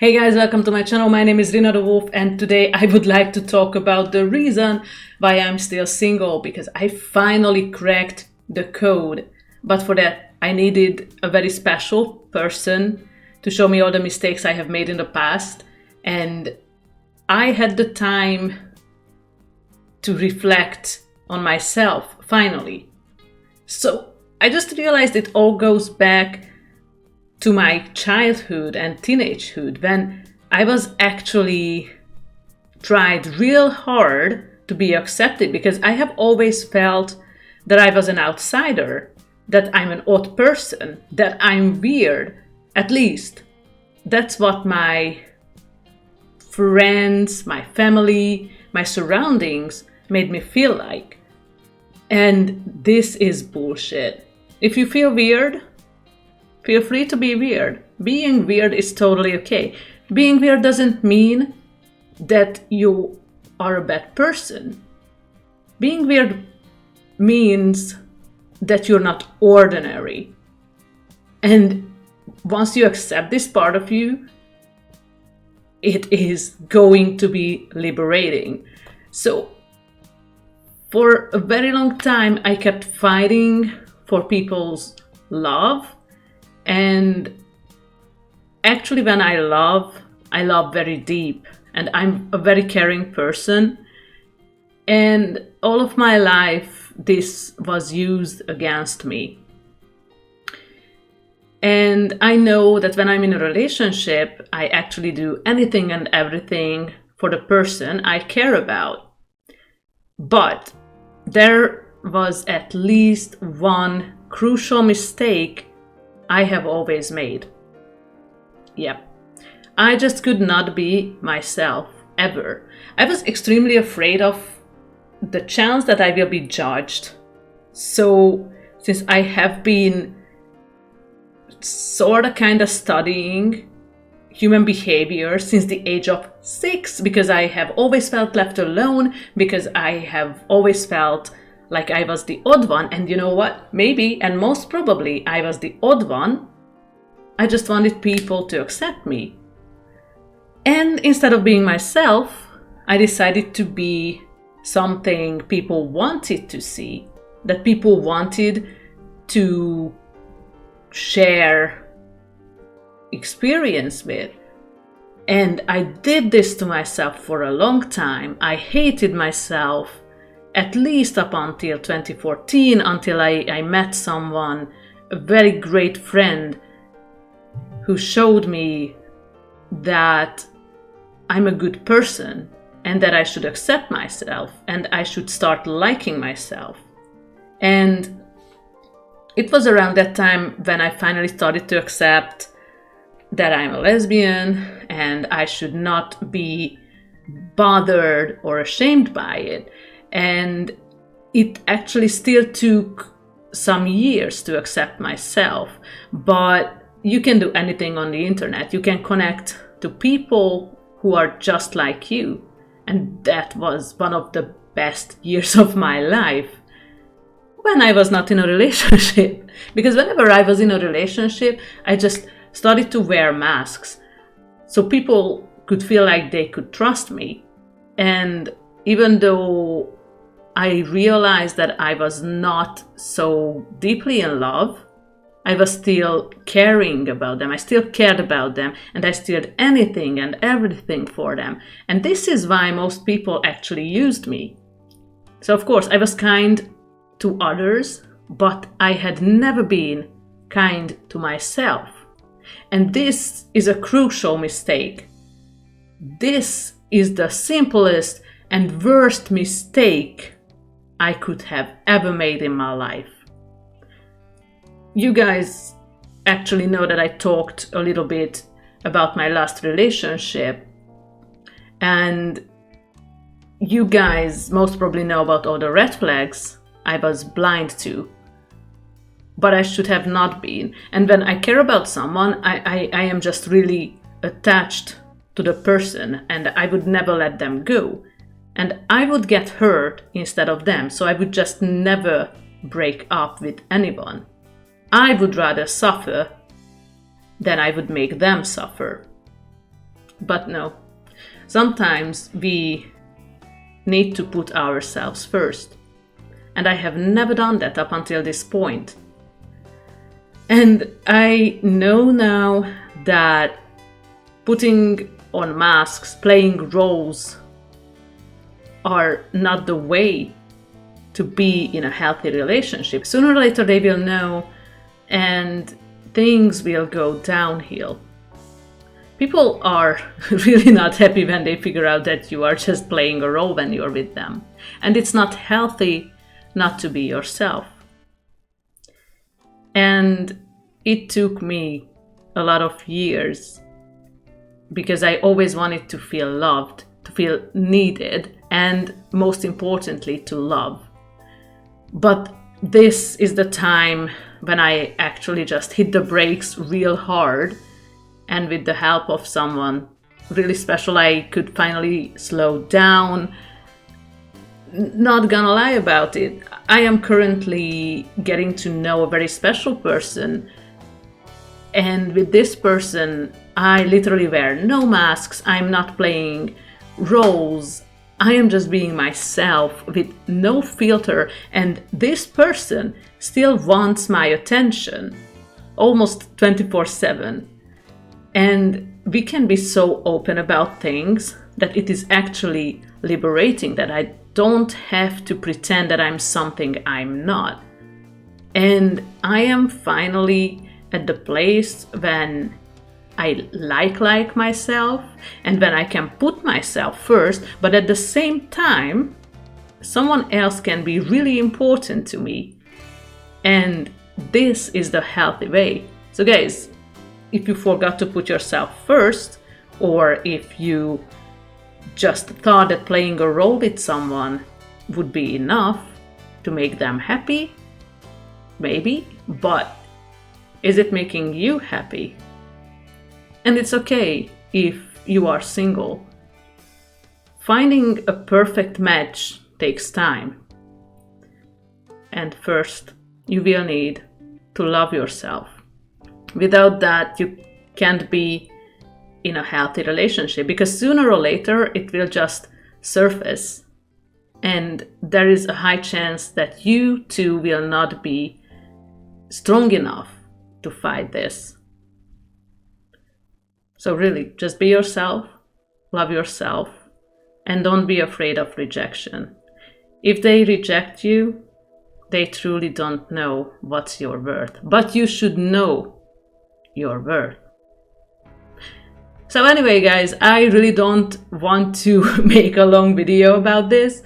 Hey guys, welcome to my channel. My name is Rina the Wolf, and today I would like to talk about the reason why I'm still single, because I finally cracked the code. But for that, I needed a very special person to show me all the mistakes I have made in the past, and I had the time to reflect on myself, finally. So I just realized it all goes back to my childhood and teenagehood, when I was actually tried real hard to be accepted, because I have always felt that I was an outsider, that I'm an odd person, that I'm weird. At least that's what my friends, my family, my surroundings made me feel like. And this is bullshit. If you feel weird, feel free to be weird. Being weird is totally okay. Being weird doesn't mean that you are a bad person. Being weird means that you're not ordinary. And once you accept this part of you, it is going to be liberating. So, for a very long time, I kept fighting for people's love. And actually, when I love very deep, and I'm a very caring person. And all of my life, this was used against me. And I know that when I'm in a relationship, I actually do anything and everything for the person I care about. But there was at least one crucial mistake I have always made. Yep. I just could not be myself, ever. I was extremely afraid of the chance that I will be judged. So, since I have been sorta kinda studying human behavior since the age of 6, because I have always felt left alone, because I have always felt like I was the odd one, and you know what? Maybe, and most probably, I was the odd one. I just wanted people to accept me. And instead of being myself, I decided to be something people wanted to see, that people wanted to share experience with. And I did this to myself for a long time. I hated myself, at least up until 2014, until I met someone, a very great friend, who showed me that I'm a good person and that I should accept myself and I should start liking myself. And it was around that time when I finally started to accept that I'm a lesbian and I should not be bothered or ashamed by it. And it actually still took some years to accept myself, but you can do anything on the internet. You can connect to people who are just like you. And that was one of the best years of my life, when I was not in a relationship. Because whenever I was in a relationship, I just started to wear masks, so people could feel like they could trust me. And even though I realized that I was not so deeply in love, I was still caring about them. I still cared about them, and I still did anything and everything for them. And this is why most people actually used me. So of course, I was kind to others, but I had never been kind to myself. And this is a crucial mistake. This is the simplest and worst mistake I could have ever made in my life. You guys actually know that I talked a little bit about my last relationship, and you guys most probably know about all the red flags I was blind to, but I should have not been. And when I care about someone, I am just really attached to the person, and I would never let them go. And I would get hurt instead of them, so I would just never break up with anyone. I would rather suffer than I would make them suffer. But no, sometimes we need to put ourselves first. And I have never done that up until this point. And I know now that putting on masks, playing roles are not the way to be in a healthy relationship. Sooner or later they will know and things will go downhill. People are really not happy when they figure out that you are just playing a role when you're with them. And it's not healthy not to be yourself. And it took me a lot of years because I always wanted to feel loved, to feel needed, and most importantly, to love. But this is the time when I actually just hit the brakes real hard, and with the help of someone really special, I could finally slow down. Not gonna lie about it, I am currently getting to know a very special person, and with this person I literally wear no masks, I'm not playing roles, I am just being myself with no filter, and this person still wants my attention almost 24/7. And we can be so open about things that it is actually liberating, that I don't have to pretend that I'm something I'm not. And I am finally at the place when I like myself and when I can put myself first, but at the same time, someone else can be really important to me. And this is the healthy way. So guys, if you forgot to put yourself first, or if you just thought that playing a role with someone would be enough to make them happy, maybe, but is it making you happy? And it's okay if you are single. Finding a perfect match takes time. And first, you will need to love yourself. Without that, you can't be in a healthy relationship, because sooner or later it will just surface. And there is a high chance that you too will not be strong enough to fight this. So really, just be yourself, love yourself, and don't be afraid of rejection. If they reject you, they truly don't know what's your worth. But you should know your worth. So anyway, guys, I really don't want to make a long video about this.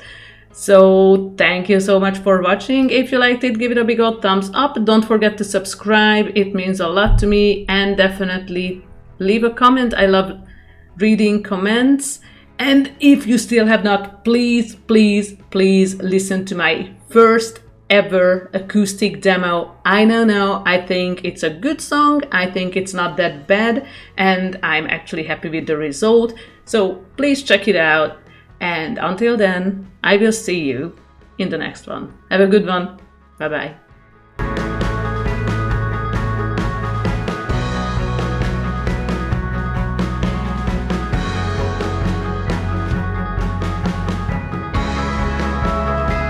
So thank you so much for watching. If you liked it, give it a big old thumbs up. Don't forget to subscribe. It means a lot to me. And definitely leave a comment. I love reading comments. And if you still have not, please listen to my first ever acoustic demo. I know, I think it's a good song. I think it's not that bad. And I'm actually happy with the result. So please check it out. And until then, I will see you in the next one. Have a good one. Bye bye.